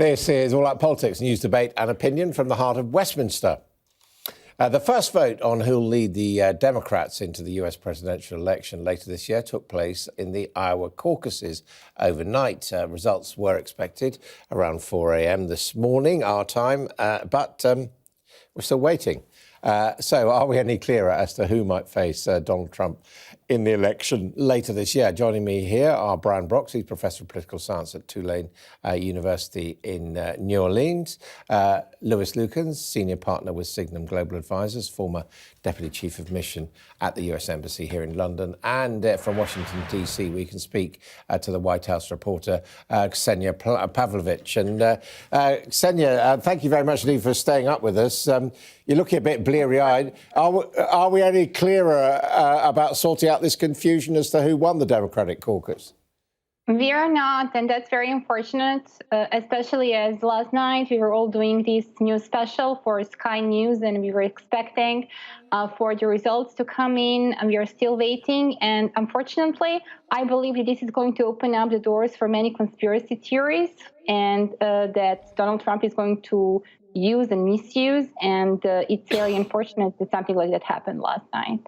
This is All Out Politics, news, debate and opinion from the heart of Westminster. The first vote on who'll lead the Democrats into the US presidential election later this year took place in the Iowa caucuses overnight. Results were expected around 4 a.m. this morning, our time, but we're still waiting. So are we any clearer as to who might face Donald Trump in the election later this year? Joining me here are Brian Brox, he's Professor of Political Science at Tulane University in New Orleans. Lukens, Senior Partner with Signum Global Advisors, former Deputy Chief of Mission at the US Embassy here in London. And from Washington, D.C., we can speak to the White House reporter, Ksenija Pavlovic. And Ksenija, thank you very much indeed for staying up with us. You're looking a bit bleary-eyed. Are we any clearer about sorting out this confusion as to who won the Democratic caucus? We are not, and that's very unfortunate, especially as last night we were all doing this news special for Sky News, and we were expecting for the results to come in, and we are still waiting. And unfortunately, I believe that this is going to open up the doors for many conspiracy theories, and that Donald Trump is going to use and misuse, and it's very unfortunate that something like that happened last night.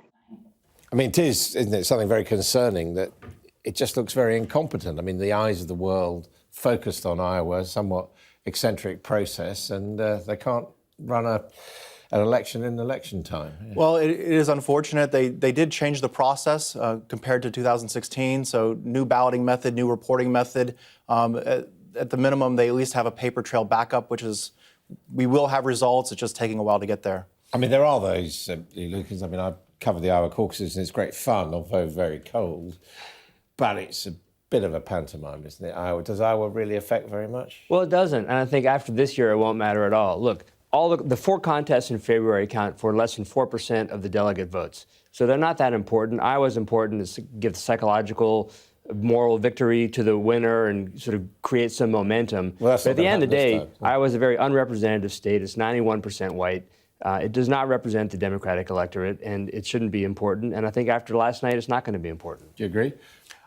I mean, it is, isn't it, something very concerning that it just looks very incompetent. I mean, the eyes of the world focused on Iowa, a somewhat eccentric process, and they can't run an election in election time. Yeah. Well, it is unfortunate. They did change the process compared to 2016, so new balloting method, new reporting method. At the minimum, they at least have a paper trail backup, which is, we will have results. It's just taking a while to get there. I mean, there are those, Lukens. I mean, I've covered the Iowa caucuses, and it's great fun, although very cold. But it's a bit of a pantomime, isn't it, Iowa? Does Iowa really affect very much? Well, it doesn't. And I think after this year, it won't matter at all. Look, all the four contests in February count for less than 4% of the delegate votes. So they're not that important. Iowa's important to give the psychological, moral victory to the winner and sort of create some momentum. Well, but at the end of the day, Iowa's a very unrepresentative state. It's 91% white. It does not represent the Democratic electorate, and it shouldn't be important. And I think after last night, it's not going to be important. Do you agree?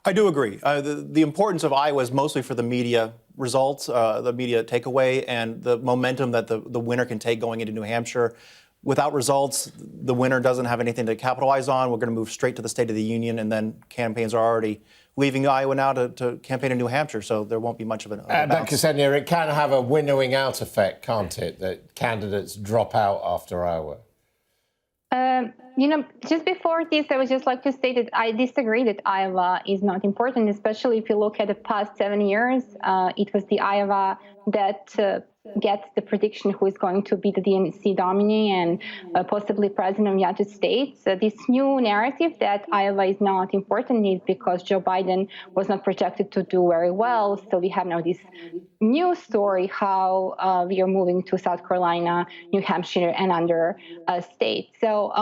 I do agree. The importance of Iowa is mostly for the media results, the media takeaway, and the momentum that the winner can take going into New Hampshire. Without results, the winner doesn't have anything to capitalize on. We're going to move straight to the State of the Union, and then campaigns are already leaving Iowa now to campaign in New Hampshire, so there won't be much of an But Ksenija, it can have a winnowing out effect, can't it, that candidates drop out after Iowa? Just before this, I would just like to say that I disagree that Iowa is not important, especially if you look at the past 7 years. It was the Iowa that gets the prediction who is going to be the DNC nominee and possibly president of the United States. This new narrative that Iowa is not important is because Joe Biden was not projected to do very well. So we have now this new story how we are moving to South Carolina, New Hampshire, and other states. So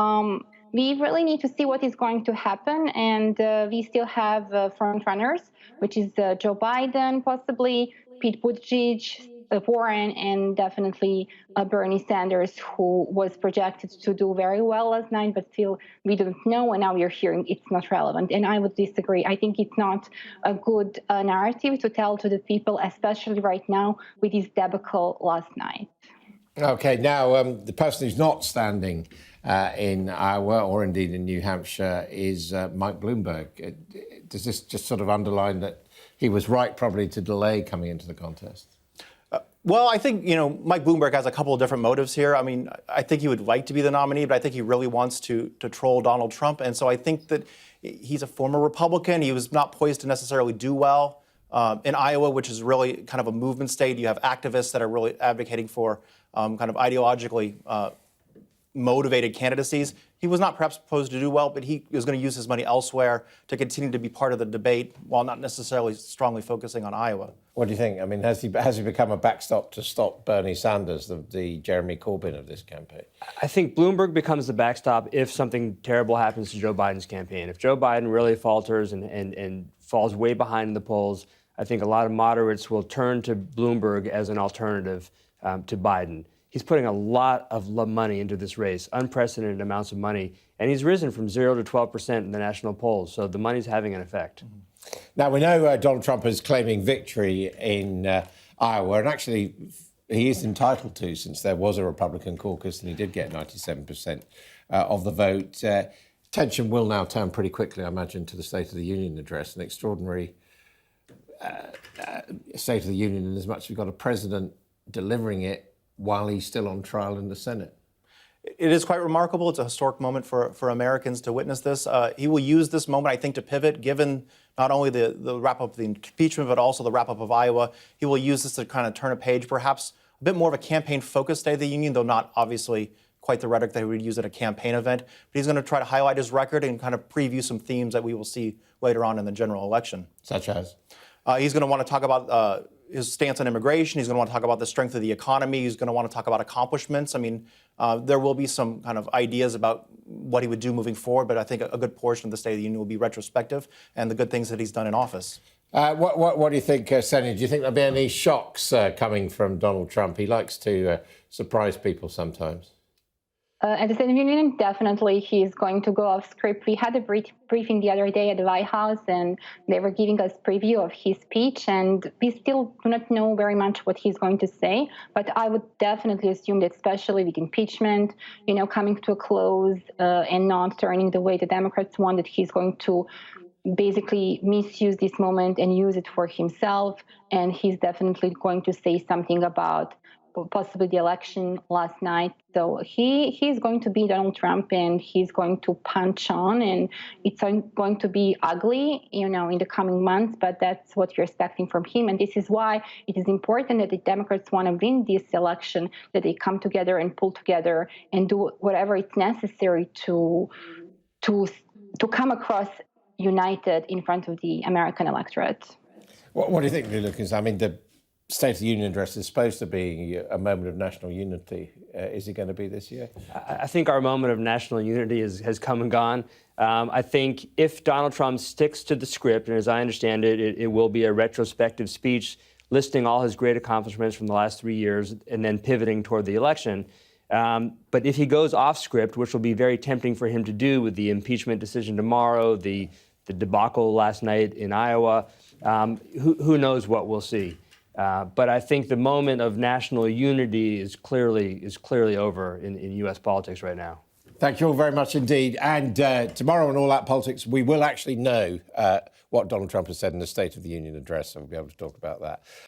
we really need to see what is going to happen. And we still have front runners, which is Joe Biden, possibly Pete Buttigieg, Warren, and definitely Bernie Sanders, who was projected to do very well last night, but still we don't know, and now we're hearing it's not relevant. And I would disagree. I think it's not a good narrative to tell to the people, especially right now with this debacle last night. OK, now the person who's not standing in Iowa or indeed in New Hampshire is Mike Bloomberg. Does this just sort of underline that he was right probably to delay coming into the contest? Well, I think, Mike Bloomberg has a couple of different motives here. I mean, I think he would like to be the nominee, but I think he really wants to troll Donald Trump. And so I think that he's a former Republican. He was not poised to necessarily do well in Iowa, which is really kind of a movement state. You have activists that are really advocating for kind of ideologically motivated candidacies. He was not perhaps supposed to do well, but he was going to use his money elsewhere to continue to be part of the debate while not necessarily strongly focusing on Iowa. What do you think? I mean, has he become a backstop to stop Bernie Sanders, the Jeremy Corbyn of this campaign? I think Bloomberg becomes the backstop if something terrible happens to Joe Biden's campaign. If Joe Biden really falters and falls way behind in the polls, I think a lot of moderates will turn to Bloomberg as an alternative to Biden. He's putting a lot of money into this race, unprecedented amounts of money, and he's risen from 0 to 12% in the national polls. So the money's having an effect. Now, we know Donald Trump is claiming victory in Iowa, and actually he is entitled to, since there was a Republican caucus and he did get 97% of the vote. Tension will now turn pretty quickly, I imagine, to the State of the Union address, an extraordinary State of the Union in as much as we've got a president delivering it while he's still on trial in the Senate. It is quite remarkable. It's a historic moment for Americans to witness this. He will use this moment, I think, to pivot, given not only the wrap-up of the impeachment, but also the wrap-up of Iowa. He will use this to kind of turn a page, perhaps a bit more of a campaign-focused State of the Union, though not obviously quite the rhetoric that he would use at a campaign event. But he's going to try to highlight his record and kind of preview some themes that we will see later on in the general election. Such as? He's going to want to talk about his stance on immigration. He's going to want to talk about the strength of the economy. He's going to want to talk about accomplishments. I mean, there will be some kind of ideas about what he would do moving forward, but I think a good portion of the State of the Union will be retrospective and the good things that he's done in office. What do you think, Ksenija? Do you think there'll be any shocks coming from Donald Trump? He likes to surprise people sometimes. At the State of the Union, definitely he's going to go off script. We had a briefing the other day at the White House, and they were giving us preview of his speech, and we still do not know very much what he's going to say. But I would definitely assume that, especially with impeachment, coming to a close and not turning the way the Democrats want, that he's going to basically misuse this moment and use it for himself. And he's definitely going to say something about possibly the election last night. So he's going to be Donald Trump, and he's going to punch on, and it's going to be ugly, in the coming months, but that's what you're expecting from him. And this is why it is important that the Democrats want to win this election, that they come together and pull together and do whatever it's necessary to come across united in front of the American electorate. What do you think, Lukens? I mean, the State of the Union address is supposed to be a moment of national unity. Is it going to be this year? I think our moment of national unity has come and gone. I think if Donald Trump sticks to the script, and as I understand it, it will be a retrospective speech listing all his great accomplishments from the last 3 years and then pivoting toward the election. But if he goes off script, which will be very tempting for him to do with the impeachment decision tomorrow, the debacle last night in Iowa, who knows what we'll see. But I think the moment of national unity is clearly over in U.S. politics right now. Thank you all very much indeed. And tomorrow on All Out Politics, we will actually know what Donald Trump has said in the State of the Union address, so we'll be able to talk about that.